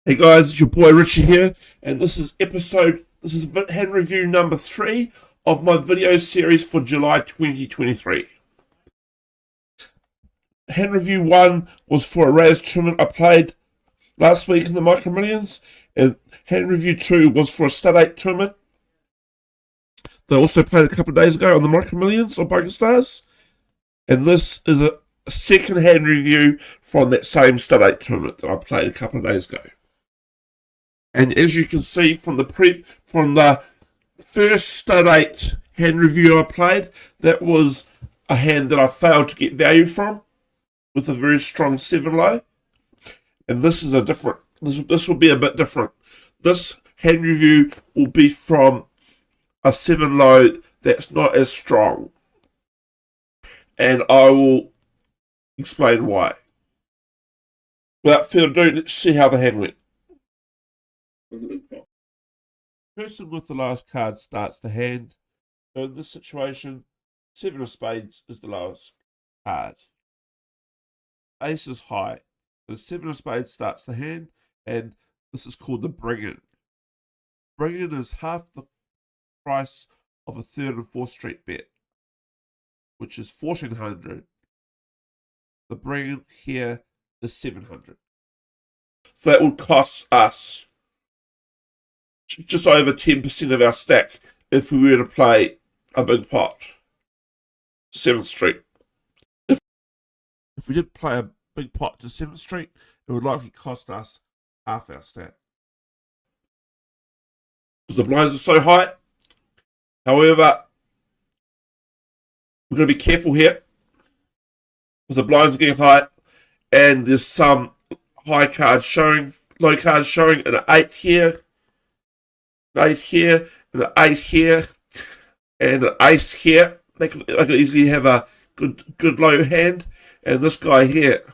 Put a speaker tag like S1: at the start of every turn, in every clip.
S1: Hey guys, it's your boy Richie here, and this is hand review number 3 of my video series for July 2023. Hand review 1 was for a Raz tournament I played last week in the Micro Millions, and hand review 2 was for a Stud 8 tournament that I also played a couple of days ago on the Micro Millions or PokerStars, and this is a second hand review from that same Stud 8 tournament that I played a couple of days ago. And as you can see from the first Stud 8 hand review I played, that was a hand that I failed to get value from with a very strong 7 low. And this is this will be a bit different. This hand review will be from a 7 low that's not as strong. And I will explain why. Without further ado, let's see how the hand went. The person with the last card starts the hand. So in this situation, 7 of spades is the lowest card. Ace is high. The 7 of spades starts the hand, and this is called the bring-in. Bring-in is half the price of a 3rd and 4th street bet, which is 1,400. The bring-in here is 700. So that would cost us just over 10% of our stack if we were to play a big pot, 7th street. If we did play a big pot to 7th street, it would likely cost us half our stack. Because the blinds are so high. However, we're going to be careful here, because the blinds are getting high, and there's some high cards showing, low cards showing, and an 8 here, 8 here, and an 8 here, and an ace here. They could easily have a good low hand, and this guy here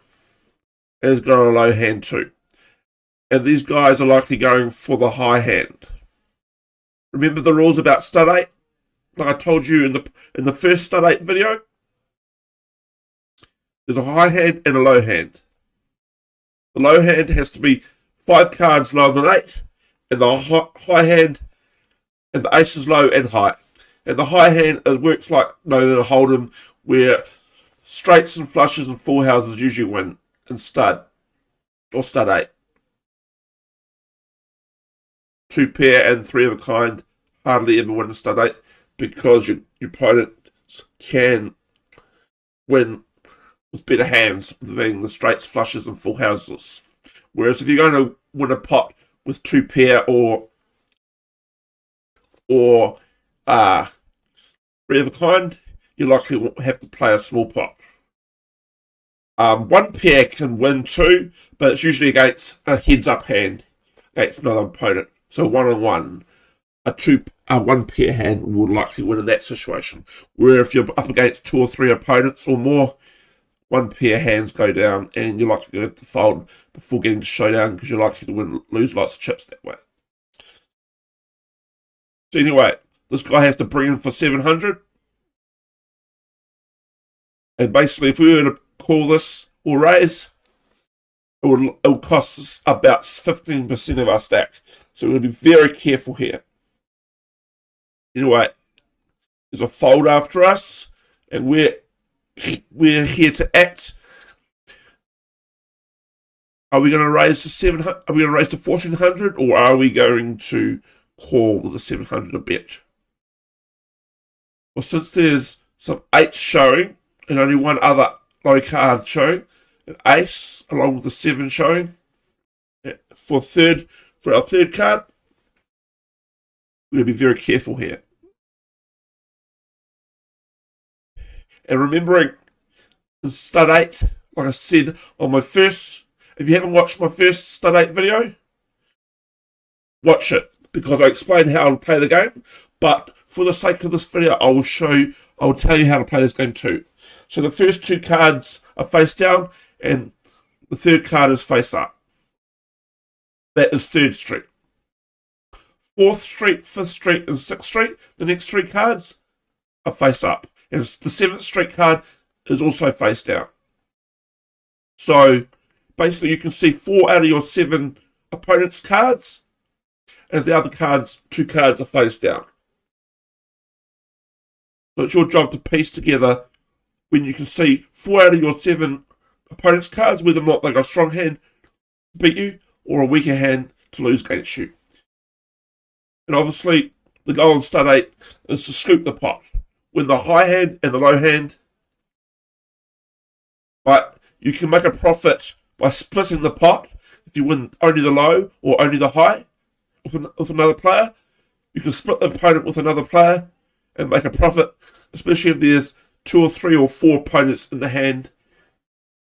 S1: has got a low hand too. And these guys are likely going for the high hand. Remember the rules about Stud 8? Like I told you in the first Stud 8 video? There's a high hand and a low hand. The low hand has to be 5 cards lower than 8, and the high hand, and the ace is low and high. And the high hand works like no hold'em, where straights and flushes and full houses usually win in stud or Stud 8. 2 pair and 3 of a kind hardly ever win in Stud 8, because your opponent can win with better hands, being the straights, flushes, and full houses. Whereas if you're going to win a pot with 2 pair or 3 of a kind, you likely will have to play a small pot. 1 pair can win too, but it's usually against a heads-up hand against another opponent. So 1-on-1, a 1 pair hand will likely win in that situation. Where if you're up against 2 or 3 opponents or more, 1 pair hands go down, and you're likely to have to fold before getting to showdown, because you're likely to lose lots of chips that way. So anyway, this guy has to bring in for 700. And basically, if we were to call this or raise, it would cost us about 15% of our stack. So we're going to be very careful here. Anyway, there's a fold after us, and we're here to act. Are we going to raise to 700? Are we going to raise to 1,400, or are we going to call the 700 a bet? Well, since there's some 8s showing and only one other low card showing, an ace along with the 7 showing for our third card, we're going to be very careful here. And remembering in Stud 8, like I said on my first, if you haven't watched my first Stud 8 video, watch it, because I explain how to play the game. But for the sake of this video, I will tell you how to play this game too. So the first 2 cards are face down, and the 3rd card is face up. That is 3rd street. 4th street, 5th street, and 6th street, the next 3 cards are face up. And the 7th street card is also face down. So basically you can see 4 out of your 7 opponent's cards as the other two cards are face down. So it's your job to piece together when you can see 4 out of your 7 opponent's cards, whether or not they've got a strong hand to beat you or a weaker hand to lose against you. And obviously, the goal in stud 8 is to scoop the pot, win the high hand and the low hand. But you can make a profit by splitting the pot if you win only the low or only the high with another player. You can split the opponent with another player and make a profit, especially if there's 2 or 3 or 4 opponents in the hand.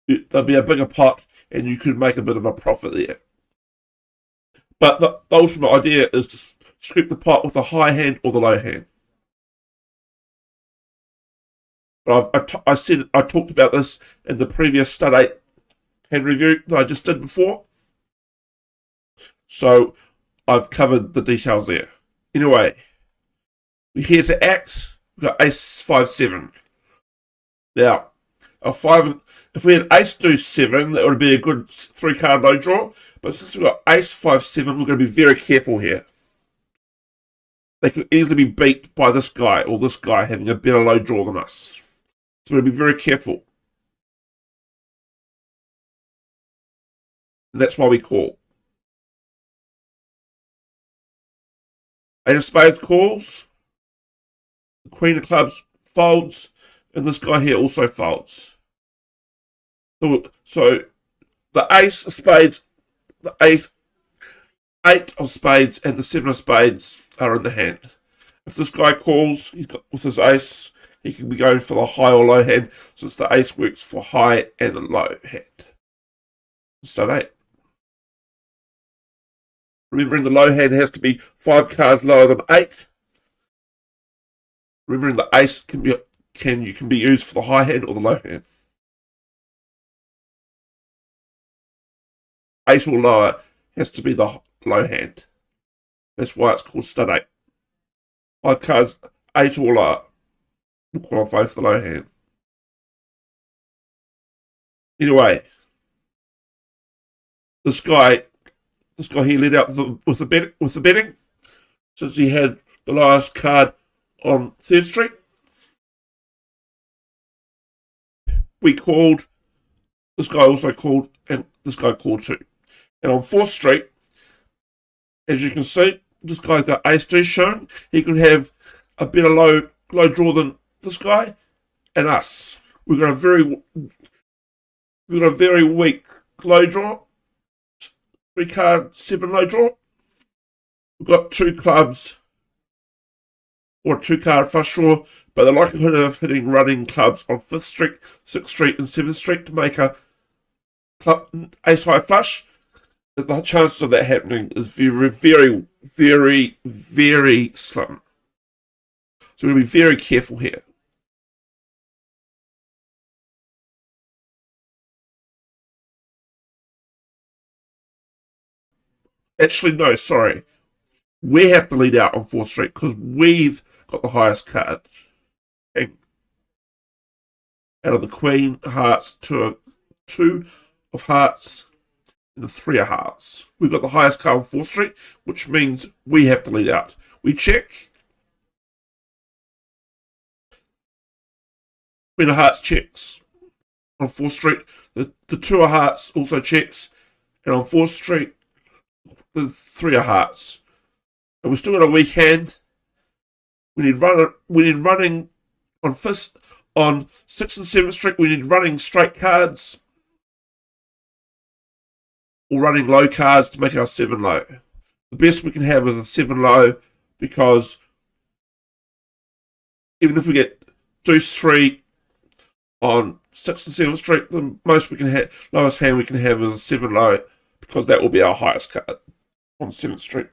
S1: There'll be a bigger pot and you could make a bit of a profit there. But the ultimate idea is to scoop the pot with the high hand or the low hand. But I talked about this in the previous stud 8 hand review that I just did before. So I've covered the details there. Anyway, we're here to act. We've got ace 5-7. Now, if we had ace deuce 7, that would be a good 3-card low draw. But since we've got ace 5-7, we're going to be very careful here. They could easily be beat by this guy or this guy having a better low draw than us. So we're going to be very careful. And that's why we call. 8 of spades calls. The queen of clubs folds. And this guy here also folds. So the ace of spades, the eight of spades, and the 7 of spades are in the hand. If this guy calls, he's got with his ace, he can be going for the high or low hand, since the ace works for high and the low hand. Stud 8. Remembering the low hand has to be 5 cards lower than 8. Remembering the ace can be used for the high hand or the low hand. 8 or lower has to be the low hand. That's why it's called stud 8. 5 cards 8 or lower will qualify for the low hand. Anyway, this guy here led out with the betting, since he had the lowest card on 3rd Street. We called. This guy also called, and this guy called too. And on 4th Street, as you can see, this guy's got ace deuce shown. He could have a better low draw than this guy and us. We've got a very weak low draw. 3-card 7 low draw. We've got 2 clubs or a 2-card flush draw, but the likelihood of hitting running clubs on 5th Street, 6th Street, and 7th Street to make a ace high flush, the chances of that happening is very, very, very, very slim. So we're going to be very careful here. Actually, no, sorry. We have to lead out on 4th Street because we've got the highest card. Okay. Out of the Queen of Hearts to 2 of Hearts and the 3 of Hearts. We've got the highest card on 4th Street, which means we have to lead out. We check. Queen of Hearts checks. On 4th Street, the 2 of Hearts also checks. And on 4th Street, the 3 of Hearts. And we've still got a weak hand. We need running on 6th and 7th Street. We need running straight cards or running low cards to make our 7 low. The best we can have is a 7 low, because even if we get deuce 3 on 6th and 7th Street, the most we can have, lowest hand we can have is a 7 low, because that will be our highest card on 7th Street.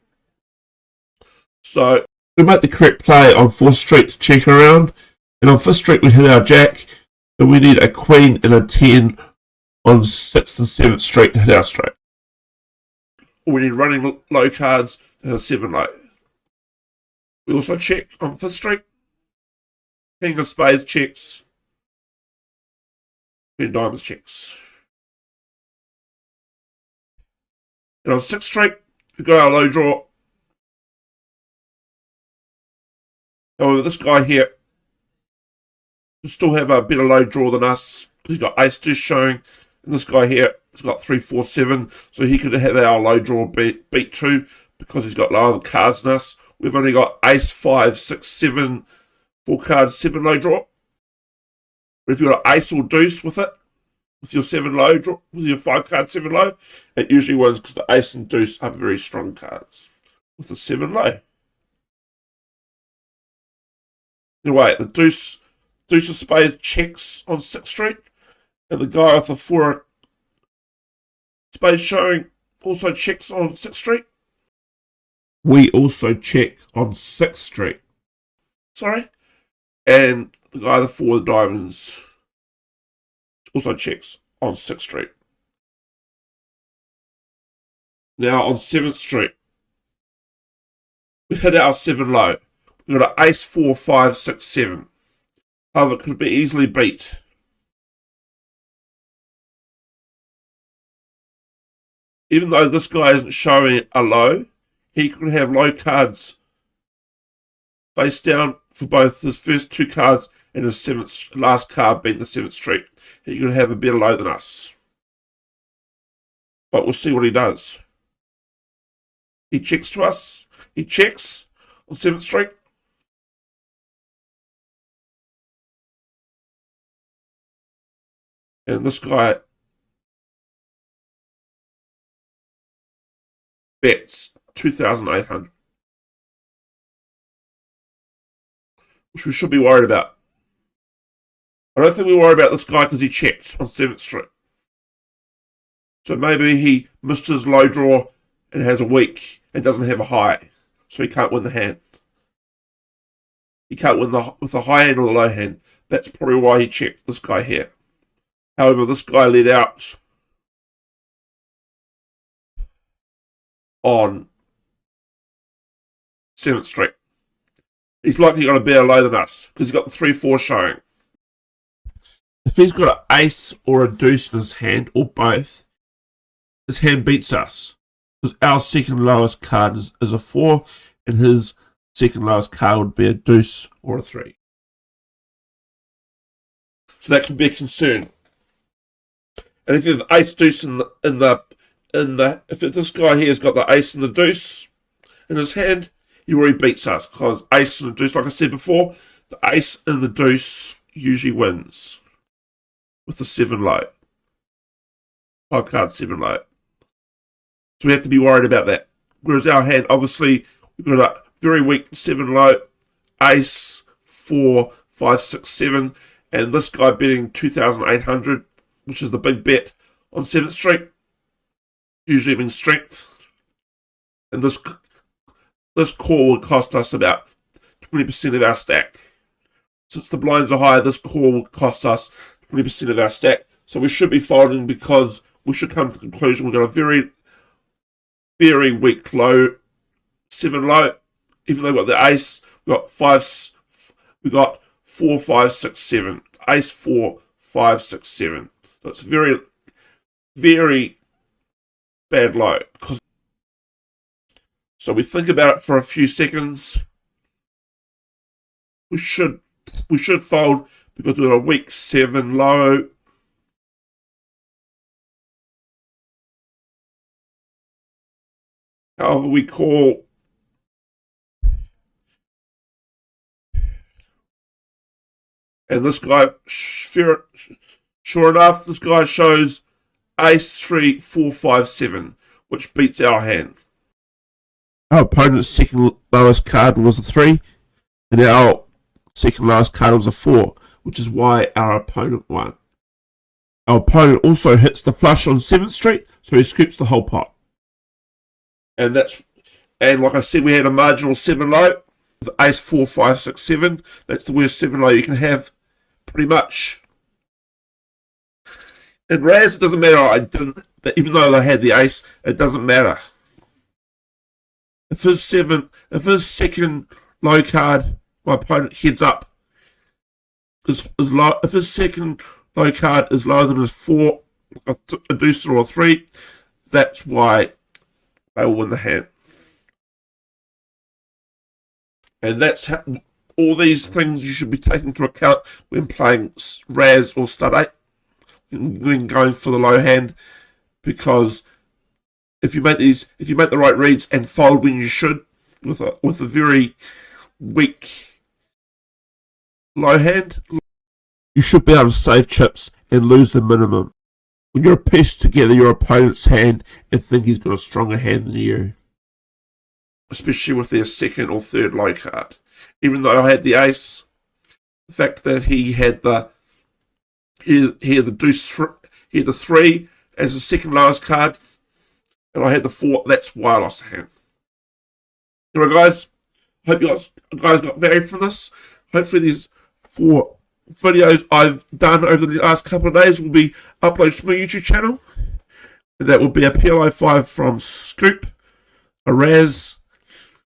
S1: So we make the correct play on 4th Street to check around, and on 5th Street we hit our jack, and we need a queen and a 10 on 6th and 7th Street to hit our straight. We need running low cards to hit a 7 low. We also check on 5th Street. King of spades checks. Queen of diamonds checks. And on 6th Street, we've got our low draw. However, this guy here will still have a better low draw than us because he's got ace deuce showing. And this guy here has got 3, 4, 7, so he could have our low draw beat too because he's got lower cards than us. We've only got ace, 5, 6, 7, 4 cards, 7 low draw. But if you've got an ace or deuce with it, with your 7 low draw, with your 5 card 7 low, it usually wins because the ace and deuce are very strong cards with the 7 low. Anyway, the deuce of spades checks on 6th Street, and the guy with the 4 spades showing also checks on 6th Street. We also check on 6th Street. Sorry. And the guy with the 4 diamonds also checks on 6th Street. Now on 7th Street, we hit our 7 low. We've got an ace, 4, 5, 6, 7. However, it could be easily beat. Even though this guy isn't showing a low, he could have low cards face down for both his first 2 cards and his last card being the 7th Street. He could have a better low than us. But we'll see what he does. He checks to us. He checks on 7th Street. And this guy bets 2,800. Which we should be worried about. I don't think we worry about this guy because he checked on 7th Street. So maybe he missed his low draw and has a weak and doesn't have a high. So he can't win the hand. He can't win with the high hand or the low hand. That's probably why he checked this guy here. However, this guy led out on 7th Street. He's likely got a better low than us because he's got the 3, 4 showing. If he's got an ace or a deuce in his hand, or both, his hand beats us. Because our second lowest card is a 4, and his second lowest card would be a deuce or a 3. So that can be a concern. And if you have the ace deuce if this guy here has got the ace and the deuce in his hand, he already beats us because ace and the deuce, like I said before, the ace and the deuce usually wins with the 7 low. 5 cards, 7 low. So we have to be worried about that. Whereas our hand, obviously, we've got a very weak 7 low, ace, 4, 5, 6, 7, and this guy betting 2,800, which is the big bet on 7th Street, usually means strength. And this call will cost us about 20% of our stack. Since the blinds are higher, this call will cost us 20% of our stack. So we should be folding because we should come to the conclusion we've got a very, very weak low, 7 low. Even though we've got the ace, we've got 4, 5, 6, 7. Ace, 4, 5, 6, 7. So it's very, very bad low. So we think about it for a few seconds. We should fold because we've got a weak 7 low. However, we call. And this guy, sure enough, this guy shows ace, 3, 4, 5, 7, which beats our hand. Our opponent's second lowest card was a 3, and our second lowest card was a 4, which is why our opponent won. Our opponent also hits the flush on 7th Street, so he scoops the whole pot. And like I said, we had a marginal 7 low with ace, 4, 5, 6, 7. That's the worst 7 low you can have, pretty much. And Raz, it doesn't matter. Even though they had the ace, it doesn't matter. If his second low card, my opponent heads up, is low. If his second low card is lower than his 4, a deuce or a 3, that's why they will win the hand. And that's how, all these things you should be taking into account when playing Raz or Stud 8, when going for the low hand, because if you make the right reads and fold when you should, with a very weak low hand, you should be able to save chips and lose the minimum. When you're pieced together your opponent's hand and think he's got a stronger hand than you, especially with their second or third low card. Even though I had the ace, the fact that he had the deuce, he had the 3 as the second lowest card, and I had the 4. That's why I lost the hand. Anyway, guys, hope you guys got value from this. Hopefully, these 4 videos I've done over the last couple of days will be uploaded to my YouTube channel. That will be a PLO 5 from Scoop, a Raz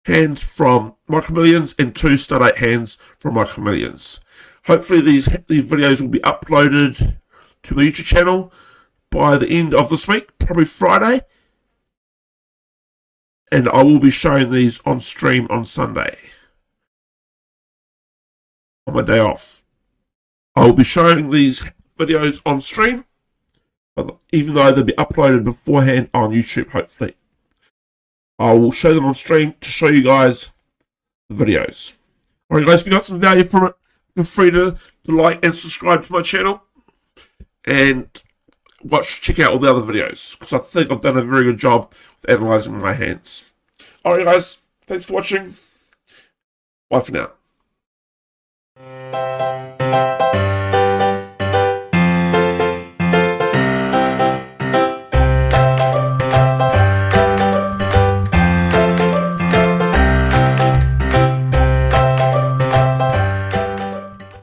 S1: hand from Micro Millions, and 2 Stud 8 hands from Micro Millions. Hopefully these videos will be uploaded to my YouTube channel by the end of this week, probably Friday. And I will be showing these on stream on Sunday, on my day off. I will be showing these videos on stream, even though they'll be uploaded beforehand on YouTube, hopefully. I will show them on stream to show you guys the videos. Alright guys, if you got some value from it, feel free to like and subscribe to my channel. And check out all the other videos, because I think I've done a very good job with analysing my hands. Alright guys, thanks for watching. Bye for now.